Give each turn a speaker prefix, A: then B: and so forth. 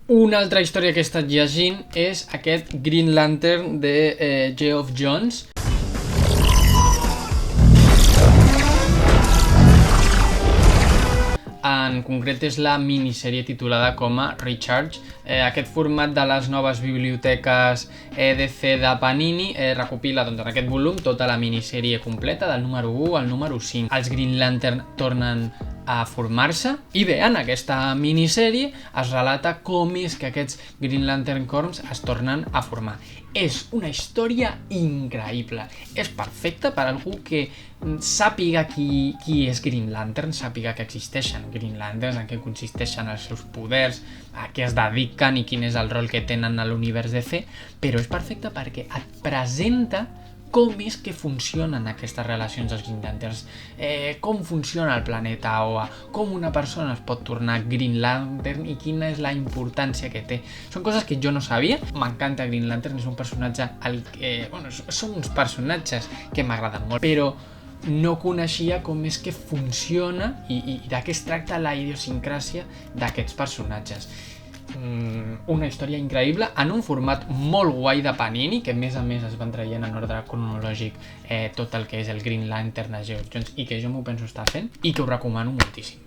A: Una altra història que he estat llegint és aquest Green Lantern de Geoff Johns. En concret és la minissèrie titulada com a Recharge. Aquest format de les noves biblioteques DC de Panini recopila en aquest volum tota la minissèrie completa del número 1 al número 5. Els Green Lantern tornen a formar-se i bé, en aquesta minissèrie es relata com és que aquests Green Lantern Corps es tornen a formar. És una història increïble, és perfecta per a algú que sàpiga qui és Green Lantern, sàpiga que existeixen Green Lanterns, en què consisteixen els seus poders, a què es dediquen i quin és el rol que tenen a l'univers DC, però és perfecta perquè et presenta com és que funcionen aquestes relacions dels Green Lanterns, com funciona el planeta Oa, com una persona es pot tornar Green Lantern i quina és la importància que té. Són coses que jo no sabia. M'encanta Green Lantern, és un personatge són uns personatges que m'agraden molt, però no coneixia com és que funciona i de què es tracta la idiosincràsia d'aquests personatges. Una història increïble en un format molt guai de Panini, que a més es van traient en ordre cronològic tot el que és el Green Lantern de Geoff Johns i que jo m'ho penso estar fent i que ho recomano moltíssim.